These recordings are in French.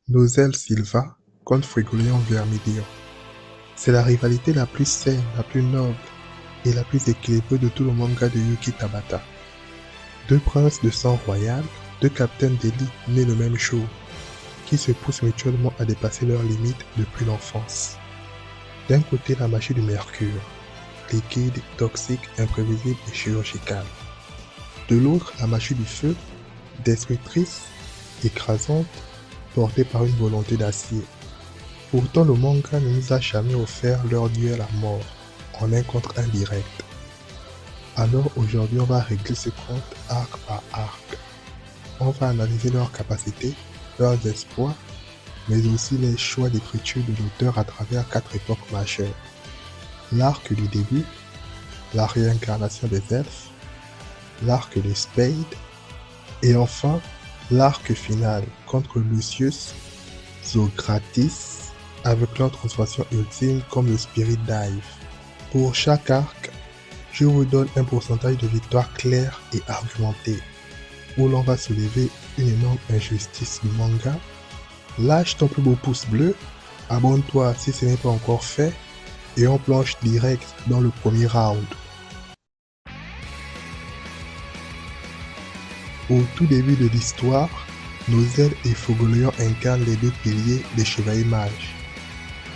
Nozel Silva contre Frigolion Vermilion. C'est la rivalité la plus saine, la plus noble et la plus équilibrée de tout le manga de Yuki Tabata. Deux princes de sang royal, deux capitaines d'élite nés le même jour, qui se poussent mutuellement à dépasser leurs limites depuis l'enfance. D'un côté la magie du mercure, liquide, toxique, imprévisible et chirurgicale. De l'autre la magie du feu, destructrice, écrasante, portée par une volonté d'acier. Pourtant le manga ne nous a jamais offert leur duel à mort, en un contre un direct. Alors aujourd'hui on va régler ce compte arc par arc. On va analyser leurs capacités, leurs espoirs, mais aussi les choix d'écriture de l'auteur à travers 4 époques majeures. L'arc du début, la réincarnation des elfes, l'arc des Spades, et enfin l'arc final contre Lucius Zogratis avec leur transformation ultime comme le Spirit Dive. Pour chaque arc, je vous donne un pourcentage de victoire clair et argumenté, où l'on va soulever une énorme injustice du manga. Lâche ton plus beau pouce bleu, abonne-toi si ce n'est pas encore fait, et on plonge direct dans le premier round. Au tout début de l'histoire, Nozel et Frigolion incarnent les deux piliers des Chevaliers Mages,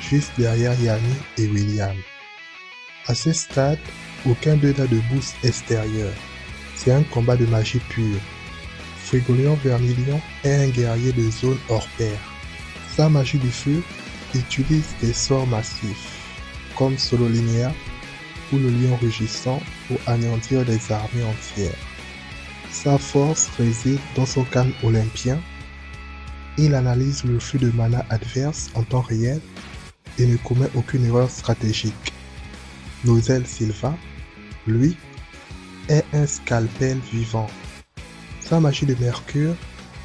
juste derrière Yanni et William. À ce stade, aucun d'eux n'a de boost extérieur, c'est un combat de magie pure. Frigolion Vermilion est un guerrier de zone hors pair. Sa magie du feu utilise des sorts massifs, comme Sololinea ou le lion rugissant pour anéantir des armées entières. Sa force réside dans son calme olympien. Il analyse le flux de mana adverse en temps réel et ne commet aucune erreur stratégique. Nozel Silva, lui, est un scalpel vivant. Sa magie de mercure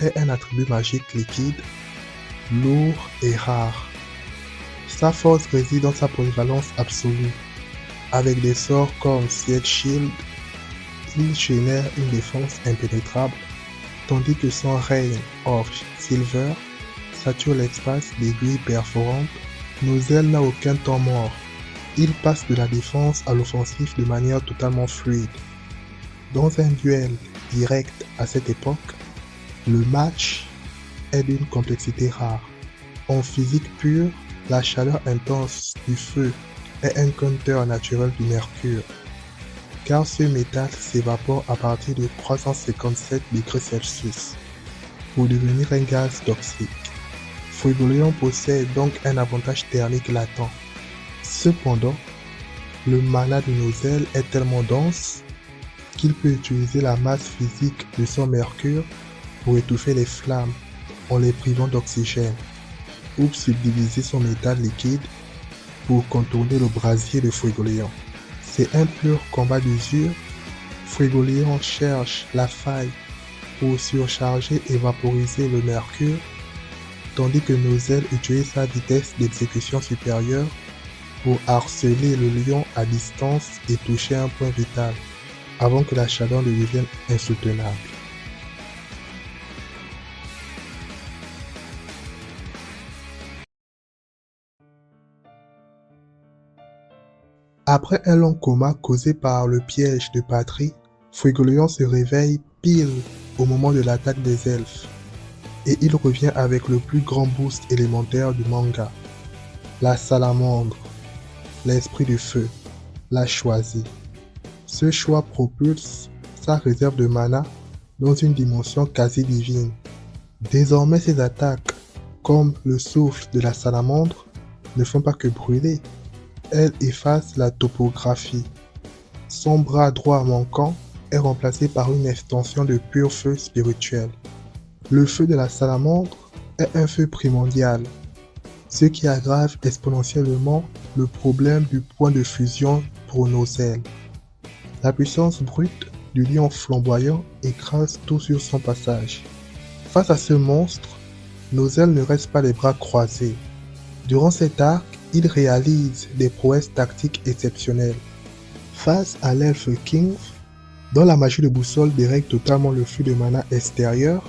est un attribut magique liquide, lourd et rare. Sa force réside dans sa polyvalence absolue. Avec des sorts comme Siege Shield, il génère une défense impénétrable, tandis que son Reign of Silver sature l'espace d'aiguilles perforantes. Nozel n'a aucun temps mort. Il passe de la défense à l'offensive de manière totalement fluide. Dans un duel direct à cette époque, le match est d'une complexité rare. En physique pure, la chaleur intense du feu est un counter naturel du mercure, car ce métal s'évapore à partir de 357 degrés Celsius pour devenir un gaz toxique. Frigolion possède donc un avantage thermique latent. Cependant, le mana de Nozel est tellement dense qu'il peut utiliser la masse physique de son mercure pour étouffer les flammes en les privant d'oxygène, ou subdiviser son métal liquide pour contourner le brasier de Frigolion. C'est un pur combat d'usure. Frigolion cherche la faille pour surcharger et vaporiser le mercure, tandis que Nozel utilise sa vitesse d'exécution supérieure pour harceler le lion à distance et toucher un point vital, avant que la chaleur ne devienne insoutenable. Après un long coma causé par le piège de Patrie, Frigolion se réveille pile au moment de l'attaque des elfes, et il revient avec le plus grand boost élémentaire du manga, la salamandre, l'esprit du feu, l'a choisi. Ce choix propulse sa réserve de mana dans une dimension quasi divine. Désormais ses attaques, comme le souffle de la salamandre, ne font pas que brûler. Elle efface la topographie. Son bras droit manquant est remplacé par une extension de pur feu spirituel. Le feu de la salamandre est un feu primordial, ce qui aggrave exponentiellement le problème du point de fusion pour Nozel. La puissance brute du lion flamboyant écrase tout sur son passage. Face à ce monstre, Nozel ne reste pas les bras croisés. Durant cet arc, il réalise des prouesses tactiques exceptionnelles. Face à l'elfe King, dont la magie de boussole dérègle totalement le flux de mana extérieur,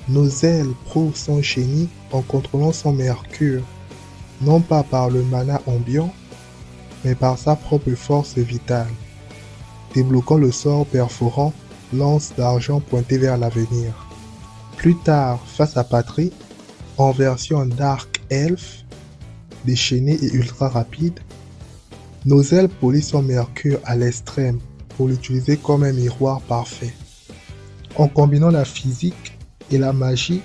Nozel prouve son génie en contrôlant son mercure, non pas par le mana ambiant, mais par sa propre force vitale, débloquant le sort perforant lance d'argent pointée vers l'avenir. Plus tard, face à Patry, en version Dark Elf, déchaîné et ultra rapide, Nozel polit son mercure à l'extrême pour l'utiliser comme un miroir parfait. En combinant la physique et la magie,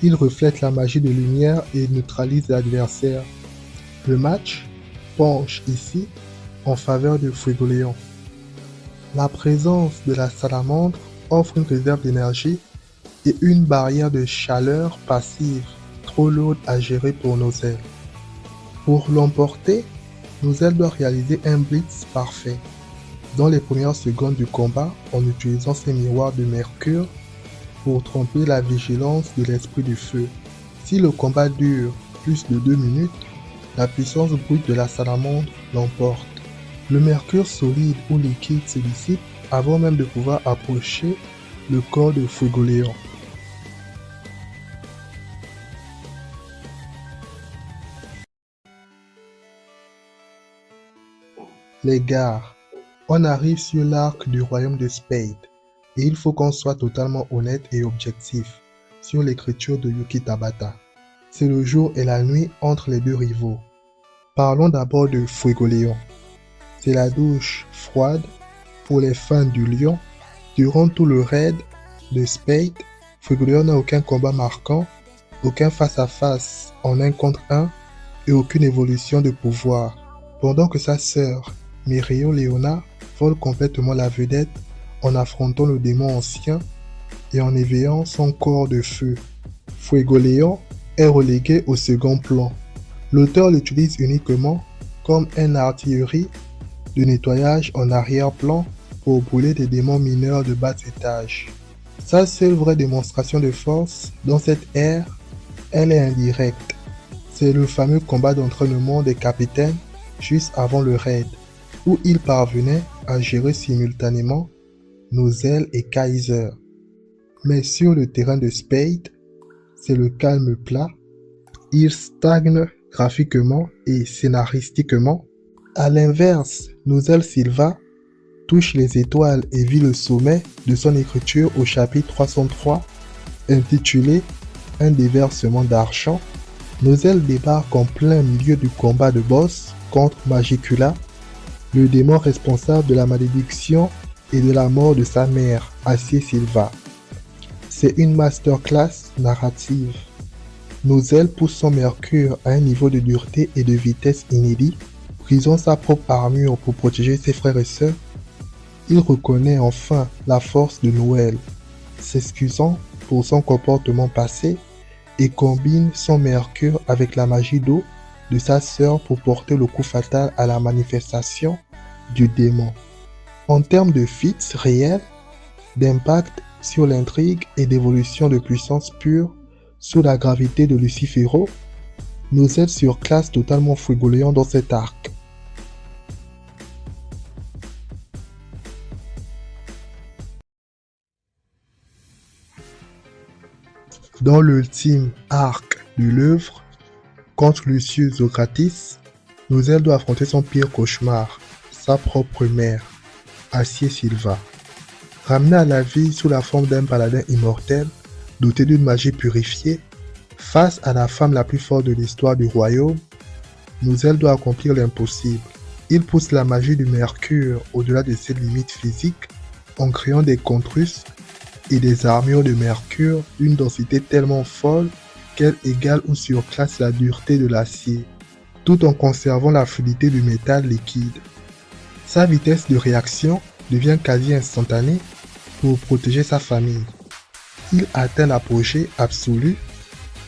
il reflète la magie de lumière et neutralise l'adversaire. Le match penche ici en faveur de Fuegoleon. La présence de la salamandre offre une réserve d'énergie et une barrière de chaleur passive trop lourde à gérer pour Nozel. Pour l'emporter, Nozel doit réaliser un blitz parfait dans les premières secondes du combat en utilisant ses miroirs de mercure pour tromper la vigilance de l'esprit du feu. Si le combat dure plus de 2 minutes, la puissance brute de la salamandre l'emporte. Le mercure solide ou liquide se dissipe avant même de pouvoir approcher le corps de Fuegoleon. Les gars, on arrive sur l'arc du royaume de Spade et il faut qu'on soit totalement honnête et objectif sur l'écriture de Yuki Tabata. C'est le jour et la nuit entre les deux rivaux. Parlons d'abord de Fuegoleon. C'est la douche froide pour les fans du lion. Durant tout le raid de Spade, Fuegoleon n'a aucun combat marquant, aucun face-à-face en 1 contre 1 et aucune évolution de pouvoir, pendant que sa sœur Mereoleona vole complètement la vedette en affrontant le démon ancien et en éveillant son corps de feu. Fuegoleon est relégué au second plan. L'auteur l'utilise uniquement comme une artillerie de nettoyage en arrière-plan pour brûler des démons mineurs de bas étage. Sa seule vraie démonstration de force dans cette ère, elle est indirecte. C'est le fameux combat d'entraînement des capitaines juste avant le raid, où il parvenait à gérer simultanément Nozel et Kaiser. Mais sur le terrain de Spade, c'est le calme plat. Il stagne graphiquement et scénaristiquement. À l'inverse, Nozel Silva touche les étoiles et vit le sommet de son écriture au chapitre 303, intitulé « Un déversement d'argent ». Nozel débarque en plein milieu du combat de boss contre Magicula, le démon responsable de la malédiction et de la mort de sa mère, Acier Silva. C'est une masterclass narrative. Nozel pousse son mercure à un niveau de dureté et de vitesse inédit, brisant sa propre armure pour protéger ses frères et sœurs. Il reconnaît enfin la force de Noël, s'excusant pour son comportement passé et combine son mercure avec la magie d'eau de sa sœur pour porter le coup fatal à la manifestation du démon. En termes de feats réels, d'impact sur l'intrigue et d'évolution de puissance pure sous la gravité de Lucifero, Nozel surclasse totalement Fuegoleon dans cet arc. Dans l'ultime arc de l'œuvre, contre Lucius Socratis, Nozel doit affronter son pire cauchemar, sa propre mère, Acier Silva. Ramené à la vie sous la forme d'un paladin immortel, doté d'une magie purifiée, face à la femme la plus forte de l'histoire du royaume, Nozel doit accomplir l'impossible. Il pousse la magie du mercure au-delà de ses limites physiques en créant des contrus et des armures de mercure d'une densité tellement folle qu'elle égale ou surclasse la dureté de l'acier, tout en conservant la fluidité du métal liquide. Sa vitesse de réaction devient quasi instantanée pour protéger sa famille. Il atteint l'apogée absolu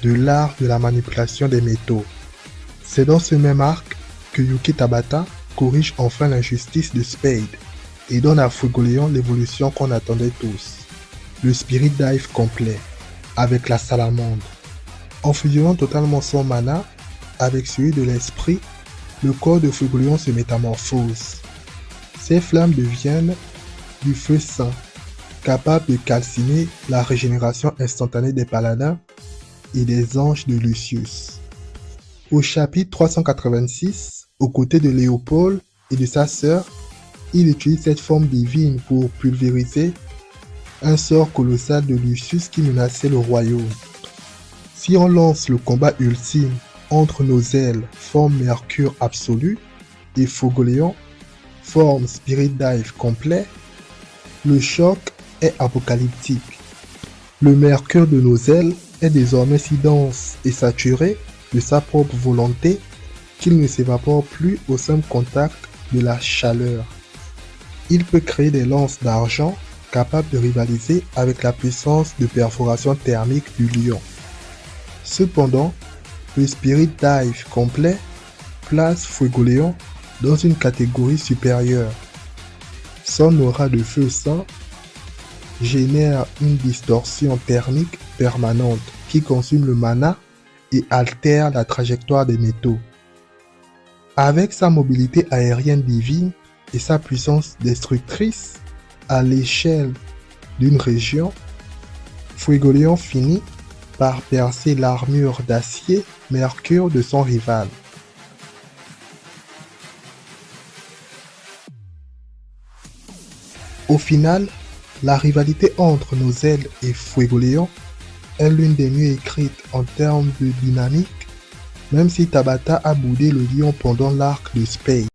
de l'art de la manipulation des métaux. C'est dans ce même arc que Yuki Tabata corrige enfin l'injustice de Spade et donne à Fuegoleon l'évolution qu'on attendait tous. Le Spirit Dive complet, avec la salamandre. En fusionnant totalement son mana avec celui de l'esprit, le corps de Fuegoleon se métamorphose. Ses flammes deviennent du feu saint, capable de calciner la régénération instantanée des paladins et des anges de Lucius. Au chapitre 386, aux côtés de Léopold et de sa sœur, il utilise cette forme divine pour pulvériser un sort colossal de Lucius qui menaçait le royaume. Si on lance le combat ultime entre Nozel, forme Mercure absolue, et Fogoléon, forme Spirit Dive complet, le choc est apocalyptique. Le Mercure de Nozel est désormais si dense et saturé de sa propre volonté qu'il ne s'évapore plus au simple contact de la chaleur. Il peut créer des lances d'argent capables de rivaliser avec la puissance de perforation thermique du lion. Cependant, le Spirit Dive complet place Fuegoléon dans une catégorie supérieure. Son aura de feu sang génère une distorsion thermique permanente qui consume le mana et altère la trajectoire des métaux. Avec sa mobilité aérienne divine et sa puissance destructrice à l'échelle d'une région, Fuegoléon finit par percer l'armure d'acier Mercure de son rival. Au final, la rivalité entre Nozel et Fuegoléon est l'une des mieux écrites en termes de dynamique, même si Tabata a boudé le lion pendant l'arc de Spade.